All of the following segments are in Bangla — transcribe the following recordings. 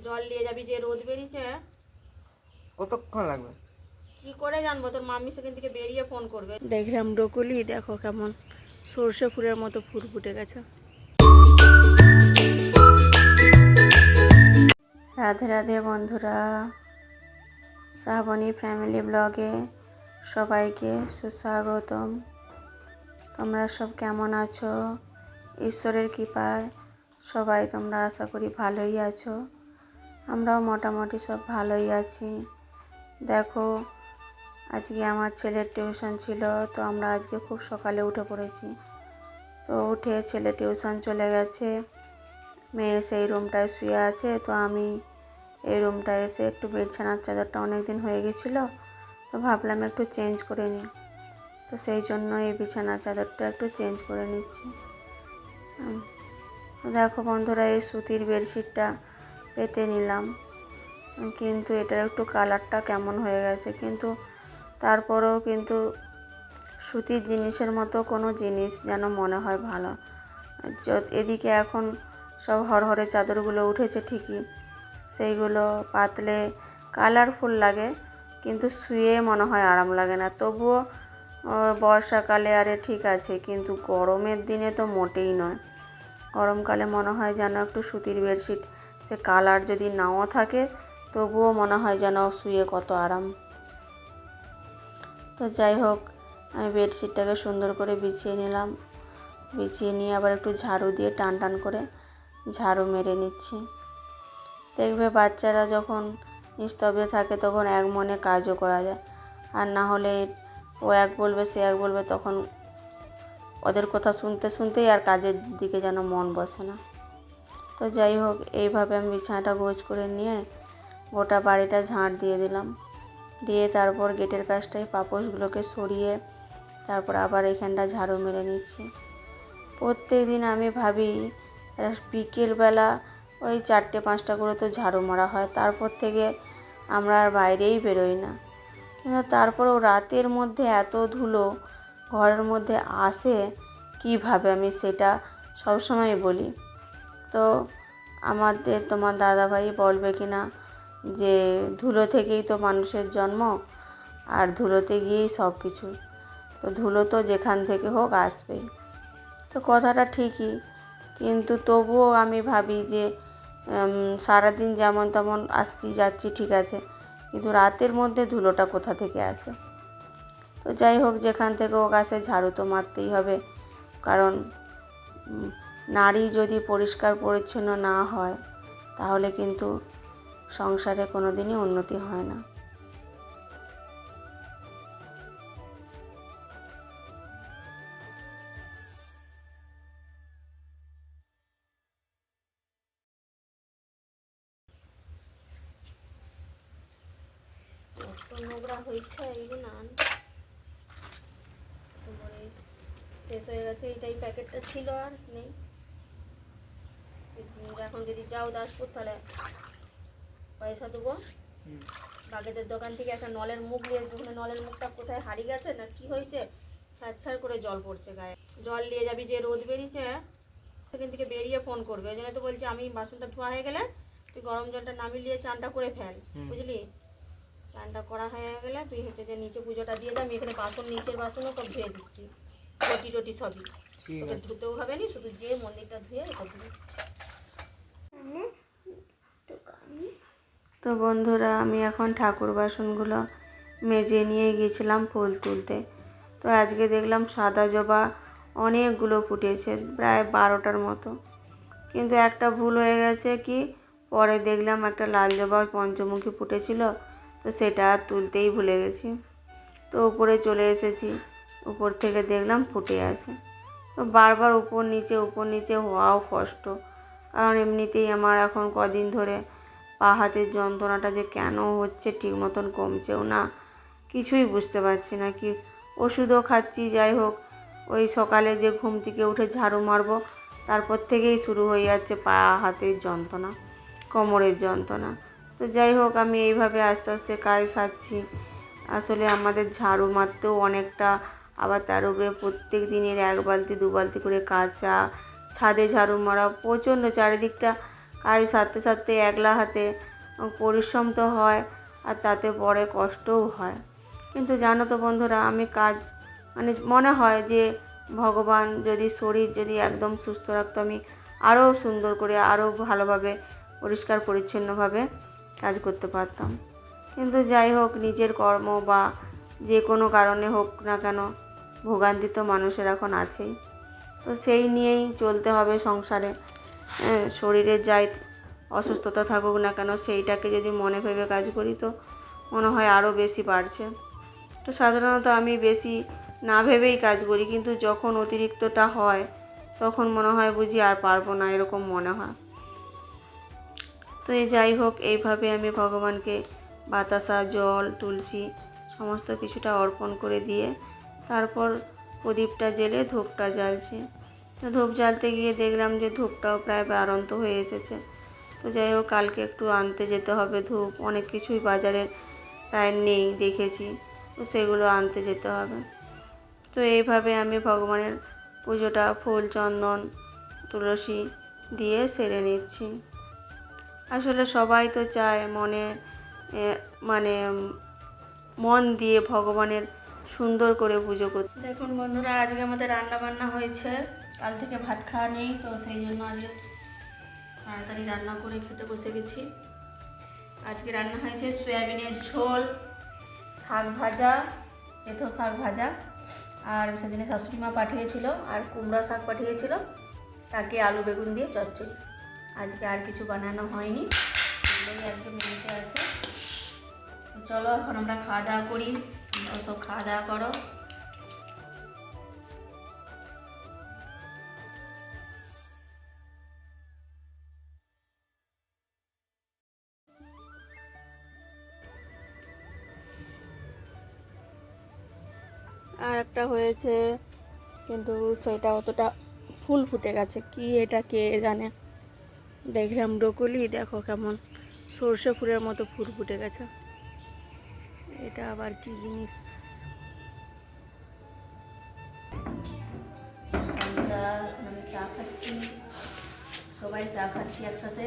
জল নিয়ে যাবি, যে রোদ বেরিয়েছে। কতক্ষণ লাগবে? কি করে জানবো, তোর মাম্মি সেখান থেকে বেরিয়ে ফোন করবে। দেখলাম ব্রোকলি, দেখো কেমন সর্ষে ফুলের মতো ফুল ফুটে গেছে। রাধে রাধে বন্ধুরা, শ্রাবণী ফ্যামিলি ব্লগে সবাইকে সুস্বাগতম। তোমরা সব কেমন আছো? ঈশ্বরের কৃপায় সবাই তোমরা আশা করি ভালোই আছো। আমরাও মোটামুটি সব ভালোই আছি। দেখো, আজকে আমার ছেলের টিউশন ছিল, তো আমরা আজকে খুব সকালে উঠে পড়েছি। তো উঠে ছেলে টিউশন চলে গেছে, মেয়ে সেই রুমটায় শুয়ে আছে। তো আমি এই রুমটায় এসে একটু বিছানার চাদরটা অনেক দিন হয়ে গেছিলো, তো ভাবলাম একটু চেঞ্জ করে নিই। তো সেই জন্য এই বিছানার চাদরটা একটু চেঞ্জ করে নিচ্ছি। দেখো বন্ধুরা, এই সুতির বেডশিটটা পেতে নিলাম, কিন্তু এটার একটু কালারটা কেমন হয়ে গেছে, কিন্তু তারপরেও কিন্তু সুতির জিনিসের মতো কোনো জিনিস যেন মনে হয় ভালো। এদিকে এখন সব হরহরে চাদরগুলো উঠেছে ঠিকই, সেইগুলো পাতলে কালারফুল লাগে, কিন্তু শুয়ে মনে হয় আরাম লাগে না। তবুও বর্ষাকালে আরে ঠিক আছে, কিন্তু গরমের দিনে তো মোটেই নয়। গরমকালে মনে হয় যেন একটু সুতির বেডশিট, সে কালার যদি নাও থাকে তবুও মনে হয় যেন শুয়ে কত আরাম। তো যাই হোক, আমি বেডশিটটাকে সুন্দর করে বিছিয়ে নিলাম। বিছিয়ে নিয়ে আবার একটু ঝাড়ু দিয়ে টান টান করে ঝাড়ু মেরে নিচ্ছি। দেখবে বাচ্চারা যখন নিস্তব্ধে থাকে তখন এক মনে কাজও করা যায়, আর না হলে ও এক বলবে সে এক বলবে, তখন ওদের কথা শুনতে শুনতেই আর কাজের দিকে যেন মন বসে না। তো যাই হোক, এইভাবে আমি বিছানাটা গোছ করে নিয়ে গোটা বাড়িটা ঝাঁট দিয়ে দিলাম। দিয়ে তারপর গেটের কাছটায় পাপোশগুলোকে সরিয়ে তারপর আবার এখানটা ঝাড়ু মেরে নিচ্ছি। প্রত্যেক দিন আমি ভাবি বিকেলবেলা ওই 4টে-5টা করে তো ঝাড়ু মারা হয়, তারপর থেকে আমরা আর বাইরেই বেরোই না। কিন্তু তারপরেও রাতের মধ্যে এত ধুলো ঘরের মধ্যে আসে কীভাবে, আমি সেটা সবসময় বলি। তো তোমার দাদাভাই বলবে কি না যে ধুলো থেকেই তো মানুষের জন্ম, আর ধুলোতে গিয়েই সব কিছু, তো ধুলো তো যেখান থেকে হোক আসবেই। তো কথাটা ঠিকই, কিন্তু তবুও আমি ভাবি যে সারাদিন যেমন তেমন আসছি যাচ্ছি ঠিক আছে, কিন্তু রাতের মধ্যে ধুলোটা কোথা থেকে আসে। তো যাই হোক, যেখান থেকে হোক আসে, ঝাড়ু তো মারতেই হবে, কারণ নারী যদি পরিষ্কার পরিচ্ছন্ন না হয় তাহলে কিন্তু সংসারে কোনো দিনই উন্নতি হয় না। এত নোংরা হয়েছে এইগুলো, তারপরে শেষ হয়ে গেছে, এইটাই প্যাকেটটা ছিল আর নেই। এখন যদি যাও দাসপুর তাহলে পয়সা দেবো, বাগেদের দোকান থেকে একটা নলের মুখ নিয়ে আসবো। ওখানে নলের মুখটা কোথায় হারিয়ে গেছে না কি হয়েছে, ছাড় করে জল পড়ছে গায়ে। জল নিয়ে যাবি, যে রোদ বেরিয়েছে সেখান থেকে বেরিয়ে ফোন করবে। ওই জন্য তো বলছি, আমি বাসনটা ধোয়া হয়ে গেলে তুই গরম জলটা নামিয়ে নিয়ে চানটা করে ফেল, বুঝলি? চানটা করা হয়ে গেলে তুই হচ্ছে যে নিচে পুজোটা দিয়ে দে। আমি এখানে বাসন, নিচের বাসনও সব ধুয়ে দিচ্ছি, রুটি টটি সবই। তোকে ধুতেও হবে না, শুধু যে মন্দিরটা ধুয়ে এটা ধুয়ে। তো বন্ধুরা, আমি এখন ঠাকুর বাসনগুলো মেজে নিয়ে গিয়েছিলাম ফুল তুলতে। তো আজকে দেখলাম সাদা জবা অনেকগুলো ফুটেছে, প্রায় 12টার মতো, কিন্তু একটা ভুল হয়ে গেছে কি, পরে দেখলাম একটা লাল জবা পঞ্চমুখী ফুটেছিল, তো সেটা আর তুলতেই ভুলে গেছি। তো উপরে চলে এসেছি, উপর থেকে দেখলাম ফুটে আছে। তো বারবার উপর নিচে হওয়াও কষ্ট, কারণ এমনিতেই আমার এখন কদিন ধরে পা হাতের যন্ত্রণাটা যে কেন হচ্ছে ঠিক মতন কমছেও না, কিছুই বুঝতে পারছি না। কি ওষুধও খাচ্ছি, যাই হোক ওই সকালে যে ঘুম থেকে উঠে ঝাড়ু মারবো তারপর থেকেই শুরু হয়ে যাচ্ছে পা হাতের যন্ত্রণা, কোমরের যন্ত্রণা। তো যাই হোক, আমি এইভাবে আস্তে আস্তে কাজ সারছি। আসলে আমাদের ঝাড়ু মারতেও অনেকটা, আবার তার উপরে প্রত্যেক দিনের 1 বালতি 2 বালতি করে কাচা, ছাদে ঝাড়ু মারা, প্রচণ্ড চারিদিকটা আর সাথে সাথে একলা হাতে পরিশ্রম তো হয় আর তাতে পরে কষ্টও হয়। কিন্তু জানো তো বন্ধুরা, আমি কাজ মানে মনে হয় যে ভগবান যদি শরীর যদি একদম সুস্থ রাখতো, আমি আরও সুন্দর করে আরও ভালোভাবে পরিষ্কার পরিচ্ছন্নভাবে কাজ করতে পারতাম। কিন্তু যাই হোক, নিজের কর্ম বা যে কোনো কারণে হোক না কেন, ভোগান্তি তো মানুষের এখন আছেই। তো সেই নিয়েই চলতে হবে সংসারে। শরীরের যাই অসুস্থতা থাকুক না কেন, সেইটাকে যদি মনে ভেবে কাজ করি তো মনে হয় আরও বেশি বাড়ছে। তো সাধারণত আমি বেশি না ভেবেই কাজ করি, কিন্তু যখন অতিরিক্তটা হয় তখন মনে হয় বুঝি আর পারবো না, এরকম মনে হয়। তো যাই হোক, এইভাবে আমি ভগবানকে বাতাসা, জল, তুলসী সমস্ত কিছুটা অর্পণ করে দিয়ে তারপর প্রদীপটা জেলে ধূপটা জ্বালছি। তো ধূপ জ্বালতে গিয়ে দেখলাম যে ধূপটাও প্রায় বাড়ন্ত হয়ে এসেছে। তো যাই হোক, কালকে একটু আনতে যেতে হবে ধূপ, অনেক কিছুই বাজারে প্রায় নেই দেখেছি, তো সেগুলো আনতে যেতে হবে। তো এইভাবে আমি ভগবানের পুজোটা ফুল, চন্দন, তুলসী দিয়ে সেরে নিচ্ছি। আসলে সবাই তো চায় মনে মানে মন দিয়ে ভগবানের সুন্দর করে পুজো করতে। দেখুন বন্ধুরা, আজকে আমাদের রান্না বান্না হয়েছে, কাল থেকে ভাত খাওয়া নেই, তো সেই জন্য আজকে তাড়াতাড়ি রান্না করে খেতে বসে গেছি। আজকে রান্না হয়েছে সয়াবিনের ঝোল, শাক ভাজা, মেথো শাক ভাজা, আর সেদিনে শাশুড়ি মা পাঠিয়েছিল আর কুমড়া শাক পাঠিয়েছিল, তাকে আলু বেগুন দিয়ে চচ্চড়ি। আজকে আর কিছু বানানো হয়নি, এগুলোই আজকে মেনুতে আছে। চলো এখন আমরা খাওয়া দাওয়া করি, সব খাওয়া দাওয়া করো। আর একটা হয়েছে, কিন্তু সেটা অতটা ফুল ফুটে গেছে, কি এটা কে জানে। দেখলাম ব্রোকলি, দেখো কেমন সর্ষে ফুলের মতো ফুল ফুটে গেছে, এটা আবার কি জিনিস। আমি চা খাচ্ছি, সবাই চা খাচ্ছি একসাথে,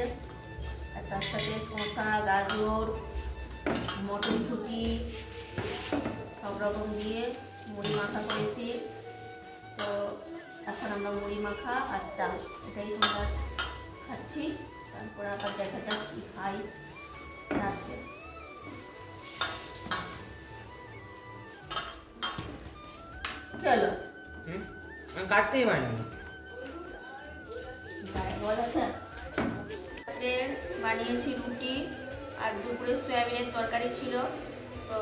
আর তার সাথে শসা, গাজর, মটরশুঁটি সব রকম দিয়ে মুড়ি মাখা করেছি। তো এখন আমরা মুড়ি মাখা আর চা এটাই সন্ধ্যা খাচ্ছি, তারপর আবার দেখা যাক কী খাই রাত্রে। কি হলো? আমি কাটতেই পারিনি। বল আছে। রাত্রে বানিয়েছি রুটি, আর দুপুরে সয়াবিনের তরকারি ছিল, তো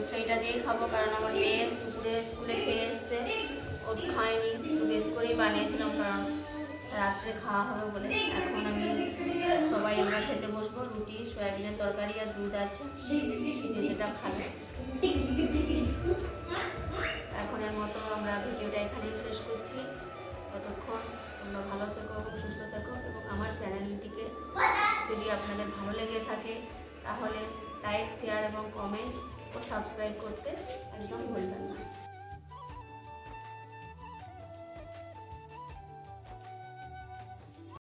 সেইটা দিয়েই খাবো, কারণ আমার মেয়ে দুপুরে স্কুলে খেয়ে এসছে, ও খায়নি, তো বেশ করেই বানিয়েছিলাম কারণ রাত্রে খাওয়া হবে বলে। এখন আমি সবাই আমরা খেতে বসবো, রুটি, সয়াবিনের তরকারি আর দুধ আছে, যে যেটা খাবে। এখনের মতো আমরা ভিডিওটা এখানেই শেষ করছি। ততক্ষণ তোমরা ভালো থেকো এবং সুস্থ থেকো, এবং আমার চ্যানেলটিকে যদি আপনাদের ভালো লেগে থাকে তাহলে লাইক, শেয়ার এবং কমেন্ট ও সাবস্ক্রাইব করতে একদম ভুলবেন না।